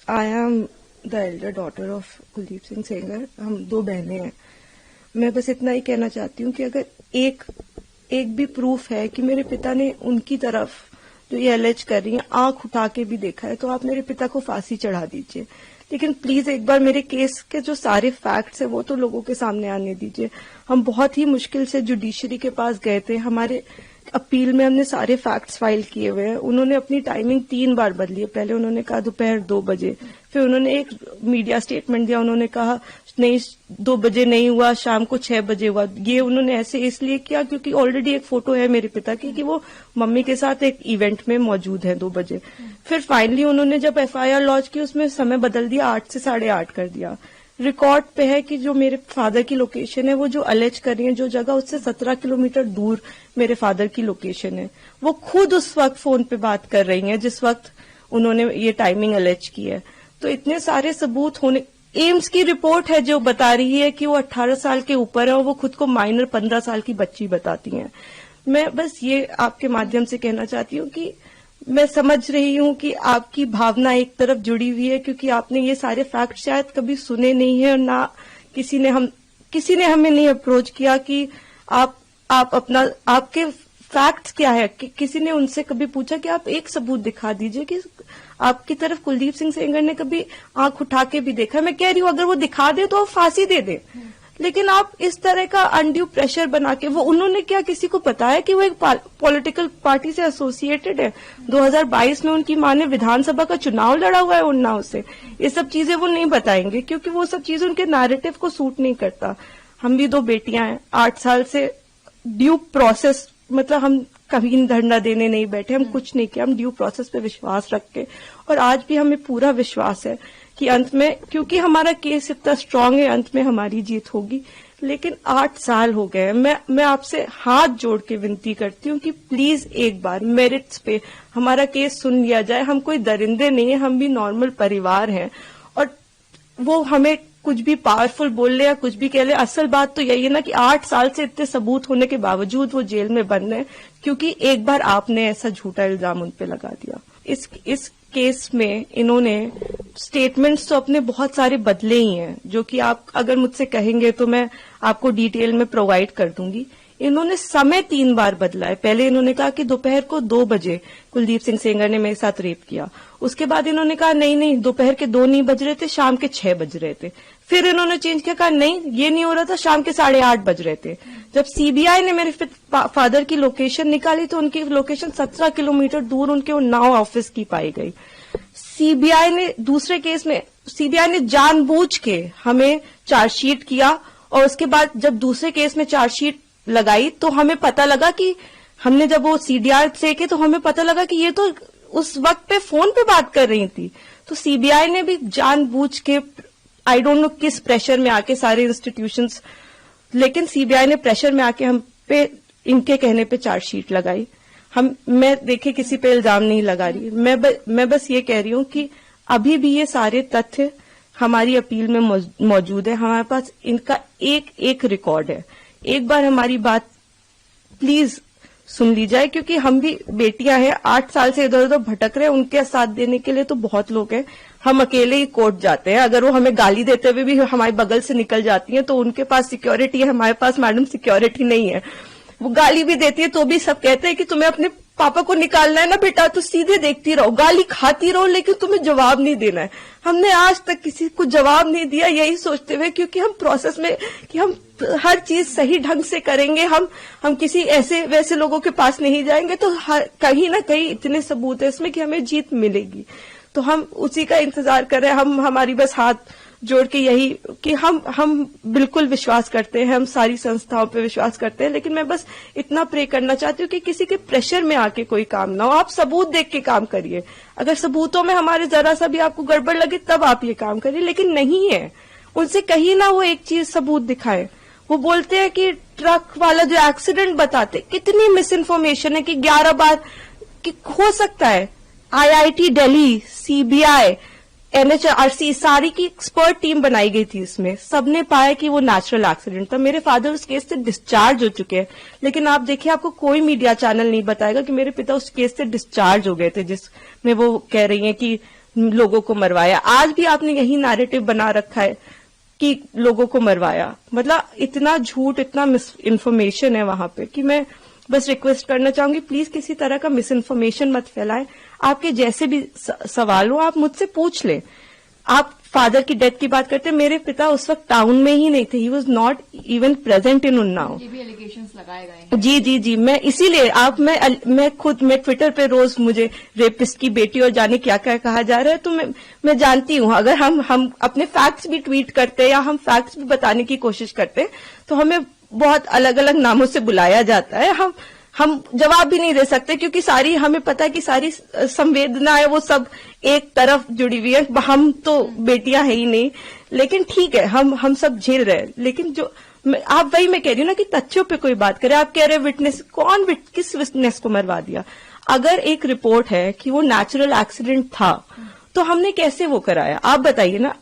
I am the Elder daughter of Kuldeep Singh Sengar. हम 2 बहनें हैं। मैं बस इतना ही कहना चाहती हूँ कि अगर एक भी प्रूफ है कि मेरे पिता ने उनकी तरफ जो ये एलेज कर रही है आंख उठा के भी देखा है, तो आप मेरे पिता को फांसी चढ़ा दीजिए। लेकिन प्लीज एक बार मेरे केस के जो सारे फैक्ट्स है वो तो लोगों के सामने आने दीजिए। हम बहुत ही मुश्किल से जुडिशरी के पास गए थे। हमारे अपील में हमने सारे फैक्ट्स फाइल किए हुए हैं। उन्होंने अपनी टाइमिंग 3 बार बदली है। पहले उन्होंने कहा दोपहर 2 बजे, फिर उन्होंने एक मीडिया स्टेटमेंट दिया, उन्होंने कहा नहीं 2 बजे नहीं हुआ, शाम को 6 बजे हुआ। ये उन्होंने ऐसे इसलिए किया क्योंकि ऑलरेडी एक फोटो है मेरे पिता की कि वो मम्मी के साथ एक इवेंट में मौजूद है 2 बजे। फिर फाइनली उन्होंने जब एफआईआर लॉन्च की उसमें समय बदल दिया, 8 से 8:30 कर दिया। रिकॉर्ड पे है कि जो मेरे फादर की लोकेशन है, वो जो अलेज कर रही है, जो जगह उससे 17 किलोमीटर दूर मेरे फादर की लोकेशन है, वो खुद उस वक्त फोन पे बात कर रही हैं जिस वक्त उन्होंने ये टाइमिंग अलेज की है। तो इतने सारे सबूत होने, एम्स की रिपोर्ट है जो बता रही है कि वो 18 साल के ऊपर है और वो खुद को माइनर 15 साल की बच्ची बताती हैं। मैं बस ये आपके माध्यम से कहना चाहती हूँ कि मैं समझ रही हूँ कि आपकी भावना एक तरफ जुड़ी हुई है क्योंकि आपने ये सारे फैक्ट शायद कभी सुने नहीं है और ना किसी ने हमें नहीं अप्रोच किया कि आप अपना आपके फैक्ट्स क्या है। किसी ने उनसे कभी पूछा कि आप एक सबूत दिखा दीजिए कि आपकी तरफ कुलदीप सिंह सेंगर ने कभी आंख उठा के भी देखा। मैं कह रही हूँ अगर वो दिखा दे तो फांसी दे दे, लेकिन आप इस तरह का अनड्यू प्रेशर बना के, वो उन्होंने क्या किसी को बताया कि वो एक पॉलिटिकल पार्टी से एसोसिएटेड है। 2022 में उनकी मां ने विधानसभा का चुनाव लड़ा हुआ है उन्नाव से। ये सब चीजें वो नहीं बताएंगे क्योंकि वो सब चीजें उनके नैरेटिव को सूट नहीं करता। हम भी 2 बेटियां हैं, 8 साल से ड्यू प्रोसेस, मतलब हम कभी धरना देने नहीं बैठे, हम कुछ नहीं किया, हम ड्यू प्रोसेस पे विश्वास रख के, और आज भी हमें पूरा विश्वास है कि अंत में, क्योंकि हमारा केस इतना स्ट्रांग है, अंत में हमारी जीत होगी। लेकिन 8 साल हो गए। मैं आपसे हाथ जोड़ के विनती करती हूँ कि प्लीज एक बार मेरिट्स पे हमारा केस सुन लिया जाए। हम कोई दरिंदे नहीं है, हम भी नॉर्मल परिवार हैं, और वो हमें कुछ भी पावरफुल बोल ले या कुछ भी कह ले, असल बात तो यही है ना कि 8 साल से इतने सबूत होने के बावजूद वो जेल में बंद है क्योंकि एक बार आपने ऐसा झूठा इल्जाम उन पे लगा दिया। इस केस में इन्होंने स्टेटमेंट्स तो अपने बहुत सारे बदले ही हैं, जो कि आप अगर मुझसे कहेंगे तो मैं आपको डिटेल में प्रोवाइड कर दूंगी। इन्होंने समय 3 बार बदला है। पहले इन्होंने कहा कि दोपहर को 2 बजे कुलदीप सिंह सेंगर ने मेरे साथ रेप किया। उसके बाद इन्होंने कहा नहीं दोपहर के 2 नहीं बज रहे थे, शाम के 6 बज रहे थे। फिर इन्होंने चेंज किया, कहा नहीं ये नहीं हो रहा था, शाम के 8:30 बज रहे थे। जब सीबीआई ने मेरे फादर की लोकेशन निकाली तो उनकी लोकेशन 17 किलोमीटर दूर उनके उन्नाव ऑफिस की पाई गई। सीबीआई ने दूसरे केस में सीबीआई ने जानबूझ के हमें चार्जशीट किया, और उसके बाद जब दूसरे केस में चार्जशीट लगाई तो हमें पता लगा कि हमने जब वो सीडीआर देखे तो हमें पता लगा कि ये तो उस वक्त पे फोन पे बात कर रही थी। तो सीबीआई ने भी जानबूझ के, आई डोंट नो किस प्रेशर में आके, सारे इंस्टीट्यूशंस, लेकिन सीबीआई ने प्रेशर में आके हम पे इनके कहने पे चार्जशीट लगाई। मैं देखे किसी पे इल्जाम नहीं लगा रही, मैं बस ये कह रही हूं कि अभी भी ये सारे तथ्य हमारी अपील में मौजूद है। हमारे पास इनका एक रिकॉर्ड है। एक बार हमारी बात प्लीज सुन ली जाए, क्योंकि हम भी बेटियां हैं, 8 साल से इधर उधर भटक रहे हैं। उनके साथ देने के लिए तो बहुत लोग हैं। हम अकेले ही कोर्ट जाते हैं। अगर वो हमें गाली देते हुए भी हमारे बगल से निकल जाती हैं तो उनके पास सिक्योरिटी है, हमारे पास मैडम सिक्योरिटी नहीं है। वो गाली भी देती है तो भी सब कहते हैं कि तुम्हें अपने पापा को निकालना है ना बेटा, तो सीधे देखती रहो, गाली खाती रहो, लेकिन तुम्हें जवाब नहीं देना है। हमने आज तक किसी को जवाब नहीं दिया, यही सोचते हुए, क्योंकि हम प्रोसेस में कि हम हर चीज सही ढंग से करेंगे, हम किसी ऐसे वैसे लोगों के पास नहीं जाएंगे, तो कहीं ना कहीं इतने सबूत है इसमें कि हमें जीत मिलेगी। तो हम उसी का इंतजार कर रहे हैं। हमारी बस हाथ जोड़ के यही कि हम बिल्कुल विश्वास करते हैं, हम सारी संस्थाओं पे विश्वास करते हैं, लेकिन मैं बस इतना प्रे करना चाहती हूँ कि किसी के प्रेशर में आके कोई काम ना हो। आप सबूत देख के काम करिए। अगर सबूतों में हमारे जरा सा भी आपको गड़बड़ लगे तब आप ये काम करिए, लेकिन नहीं है। उनसे कहीं ना वो एक चीज सबूत दिखाए। वो बोलते हैं कि ट्रक वाला जो एक्सीडेंट बताते, कितनी मिस इन्फॉर्मेशन है कि 11 बार कि हो सकता है IIT दिल्ली, सीबीआई, NHRC सारी की एक्सपर्ट टीम बनाई गई थी। इसमें सबने पाया कि वो नेचुरल एक्सीडेंट था। मेरे फादर उस केस से डिस्चार्ज हो चुके हैं, लेकिन आप देखिए आपको कोई मीडिया चैनल नहीं बताएगा कि मेरे पिता उस केस से डिस्चार्ज हो गए थे, जिसमें वो कह रही हैं कि लोगों को मरवाया। आज भी आपने यही नैरेटिव बना रखा है कि लोगों को मरवाया। मतलब इतना झूठ, इतना मिस इन्फॉर्मेशन है वहां पे कि मैं बस रिक्वेस्ट करना चाहूंगी, प्लीज किसी तरह का मिस इन्फॉर्मेशन मत फैलाएं। आपके जैसे भी सवाल हो आप मुझसे पूछ लें। आप फादर की डेथ की बात करते हैं, मेरे पिता उस वक्त टाउन में ही नहीं थे, he was not even present in Unnao. ये भी एलिगेशंस लगाए गए हैं। जी, मैं इसीलिए मैं ट्विटर पे रोज मुझे रेपिस्ट की बेटी और जाने क्या क्या कहा जा रहा है, तो मैं जानती हूं अगर हम अपने फैक्ट्स भी ट्वीट करते हैं या हम फैक्ट्स भी बताने की कोशिश करते हैं तो हमें बहुत अलग अलग नामों से बुलाया जाता है। हम जवाब भी नहीं दे सकते क्योंकि सारी हमें पता है कि सारी संवेदना है वो सब एक तरफ जुड़ी हुई है। हम तो बेटियां है ही नहीं, लेकिन ठीक है हम सब झेल रहे हैं। लेकिन जो आप वही मैं कह रही हूँ ना कि तथ्यों पे कोई बात करे। आप कह रहे विटनेस, किस विटनेस को मरवा दिया? अगर एक रिपोर्ट है कि वो नेचुरल एक्सीडेंट था तो हमने कैसे वो कराया? आप बताइए ना।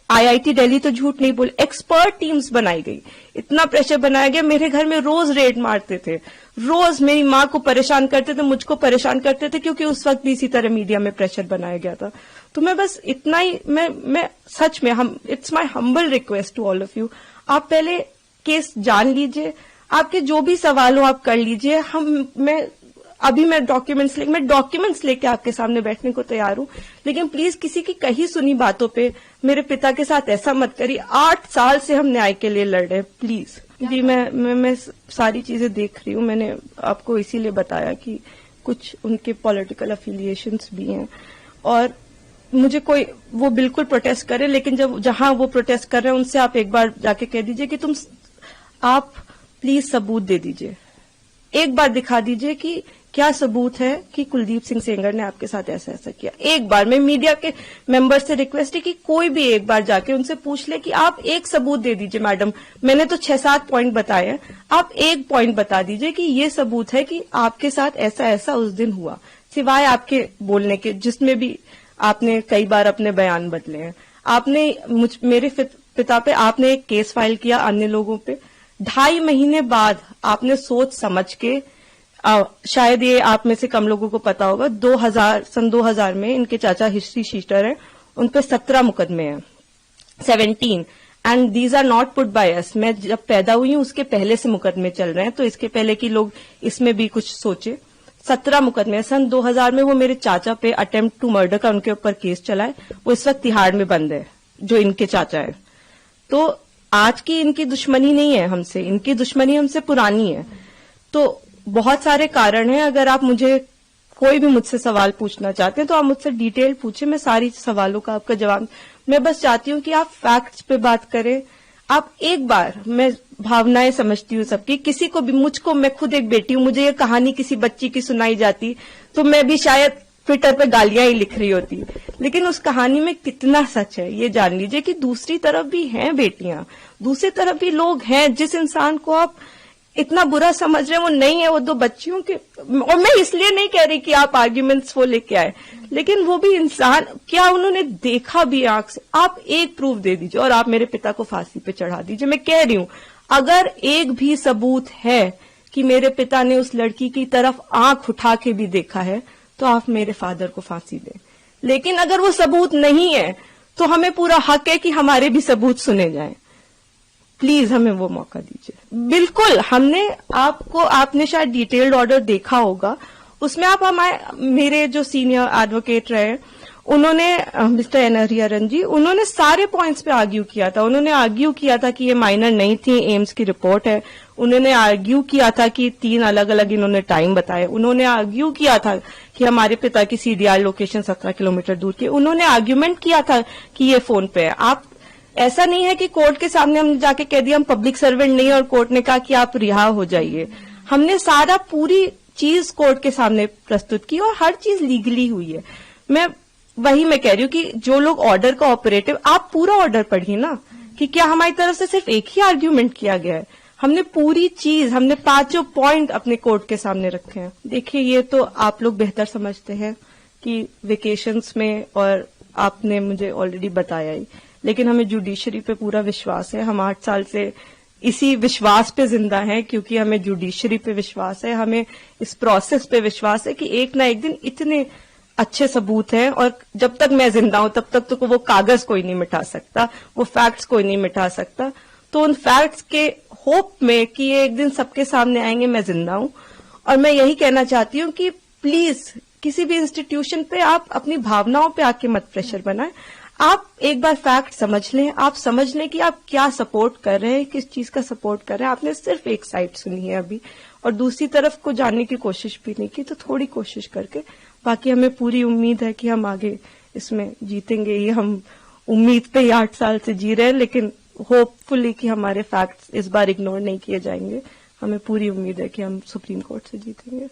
आईआईटी दिल्ली तो झूठ नहीं बोले, एक्सपर्ट टीम्स बनाई गई, इतना प्रेशर बनाया गया। मेरे घर में रोज रेड मारते थे, रोज मेरी माँ को परेशान करते थे, मुझको परेशान करते थे, क्योंकि उस वक्त भी इसी तरह मीडिया में प्रेशर बनाया गया था। तो मैं बस इतना ही, मैं सच में it's my humble request to all of you, आप पहले केस जान लीजिए, आपके जो भी सवाल हो आप कर लीजिए। मैं डॉक्यूमेंट्स लेके आपके सामने बैठने को तैयार हूं, लेकिन प्लीज किसी की कही सुनी बातों पे मेरे पिता के साथ ऐसा मत करिए। 8 साल से हम न्याय के लिए लड़ रहे हैं, प्लीज। जी, मैं सारी चीजें देख रही हूँ। मैंने आपको इसीलिए बताया कि कुछ उनके पॉलिटिकल अफिलिएशंस भी हैं और मुझे कोई वो बिल्कुल प्रोटेस्ट करे, लेकिन जहां वो प्रोटेस्ट कर रहे हैं उनसे आप एक बार जाके कह दीजिए कि आप प्लीज सबूत दे दीजिए, एक बार दिखा दीजिए कि क्या सबूत है कि कुलदीप सिंह सेंगर ने आपके साथ ऐसा ऐसा किया। एक बार मैं मीडिया के मेंबर से रिक्वेस्ट है कि कोई भी एक बार जाके उनसे पूछ ले कि आप एक सबूत दे दीजिए। मैडम, मैंने तो 6-7 पॉइंट बताए हैं, आप एक पॉइंट बता दीजिए कि ये सबूत है कि आपके साथ ऐसा ऐसा उस दिन हुआ, सिवाय आपके बोलने के, जिसमें भी आपने कई बार अपने बयान बदले हैं। आपने मेरे पिता पे आपने एक केस फाइल किया, अन्य लोगों पे 2.5 महीने बाद आपने सोच समझ के, शायद ये आप में से कम लोगों को पता होगा, सन 2000 में इनके चाचा हिस्ट्री शीटर हैं, उन पे 17 मुकदमे हैं, 17, and these are not put by us. मैं जब पैदा हुई हूं उसके पहले से मुकदमे चल रहे हैं, तो इसके पहले कि लोग इसमें भी कुछ सोचे। 17 मुकदमे सन 2000 में वो मेरे चाचा पे अटेम्प्ट टू मर्डर का उनके ऊपर केस चला है, वो इस वक्त तिहाड़ में बंद है, जो इनके चाचा है। तो आज की इनकी दुश्मनी नहीं है हमसे, इनकी दुश्मनी हमसे पुरानी है। तो बहुत सारे कारण हैं। अगर आप कोई भी मुझसे सवाल पूछना चाहते हैं तो आप मुझसे डिटेल पूछे, मैं सारी सवालों का आपका जवाब। मैं बस चाहती हूं कि आप फैक्ट्स पे बात करें। आप एक बार, मैं भावनाएं समझती हूँ सबकी, किसी को भी, मैं खुद एक बेटी हूं, मुझे ये कहानी किसी बच्ची की सुनाई जाती तो मैं भी शायद ट्विटर पे गालियां ही लिख रही होती, लेकिन उस कहानी में कितना सच है ये जान लीजिए कि दूसरी तरफ भी हैं बेटियां, दूसरी तरफ भी लोग हैं। जिस इंसान को आप इतना बुरा समझ रहे हैं वो नहीं है, वो 2 बच्चियों के, और मैं इसलिए नहीं कह रही कि आप आर्ग्यूमेंट्स वो लेके आए, लेकिन वो भी इंसान, क्या उन्होंने देखा भी आंख से? आप एक प्रूफ दे दीजिए और आप मेरे पिता को फांसी पे चढ़ा दीजिए। मैं कह रही हूं, अगर एक भी सबूत है कि मेरे पिता ने उस लड़की की तरफ आंख उठा के भी देखा है तो आप मेरे फादर को फांसी दें। लेकिन अगर वो सबूत नहीं है तो हमें पूरा हक है कि हमारे भी सबूत सुने जाएं। प्लीज हमें वो मौका दीजिए। बिल्कुल, आपने शायद डिटेल्ड ऑर्डर देखा होगा, उसमें आप मेरे जो सीनियर एडवोकेट रहे उन्होंने, मिस्टर एन हरिहरन जी, उन्होंने सारे पॉइंट्स पे आर्ग्यू किया था। उन्होंने आर्ग्यू किया था कि ये माइनर नहीं थी, एम्स की रिपोर्ट है। उन्होंने आर्ग्यू किया था कि 3 अलग अलग इन्होंने टाइम बताए। उन्होंने आर्ग्यू किया था कि हमारे पिता की सीडीआर लोकेशन 17 किलोमीटर दूर की। उन्होंने आर्ग्यूमेंट किया था कि ये फोन पे है। आप, ऐसा नहीं है कि कोर्ट के सामने हमने जाके कह दिया हम पब्लिक सर्वेंट नहीं, और कोर्ट ने कहा कि आप रिहा हो जाइए। हमने सारा पूरी चीज कोर्ट के सामने प्रस्तुत की और हर चीज लीगली हुई है। मैं कह रही हूँ कि जो लोग ऑर्डर का ऑपरेटिव, आप पूरा ऑर्डर पढ़िए ना कि क्या हमारी तरफ से सिर्फ एक ही आर्ग्यूमेंट किया गया है। हमने पूरी चीज, हमने 5 पॉइंट अपने कोर्ट के सामने रखे हैं। देखिए, ये तो आप लोग बेहतर समझते हैं कि वेकेशंस में, और आपने मुझे ऑलरेडी बताया ही, लेकिन हमें जुडिशरी पे पूरा विश्वास है। हम 8 साल से इसी विश्वास पे जिंदा हैं, क्योंकि हमें जुडिशरी पे विश्वास है, हमें इस प्रोसेस पे विश्वास है कि एक ना एक दिन इतने अच्छे सबूत हैं, और जब तक मैं जिंदा हूं तब तक तो वो कागज कोई नहीं मिटा सकता, वो फैक्ट्स कोई नहीं मिटा सकता। तो उन फैक्ट्स के होप में कि ये एक दिन सबके सामने आएंगे, मैं जिंदा हूं। और मैं यही कहना चाहती हूँ कि प्लीज किसी भी इंस्टीट्यूशन पे आप अपनी भावनाओं पे आके मत प्रेशर बनाएं। आप एक बार फैक्ट समझ लें, आप समझ लें कि आप क्या सपोर्ट कर रहे हैं, किस चीज का सपोर्ट कर रहे हैं। आपने सिर्फ एक साइड सुनी है अभी, और दूसरी तरफ को जानने की कोशिश भी नहीं की, तो थोड़ी कोशिश करके, बाकी हमें पूरी उम्मीद है कि हम आगे इसमें जीतेंगे। ये हम उम्मीद पे 8 साल से जी रहे हैं, लेकिन होपफुली कि हमारे फैक्ट्स इस बार इग्नोर नहीं किए जाएंगे। हमें पूरी उम्मीद है कि हम सुप्रीम कोर्ट से जीतेंगे।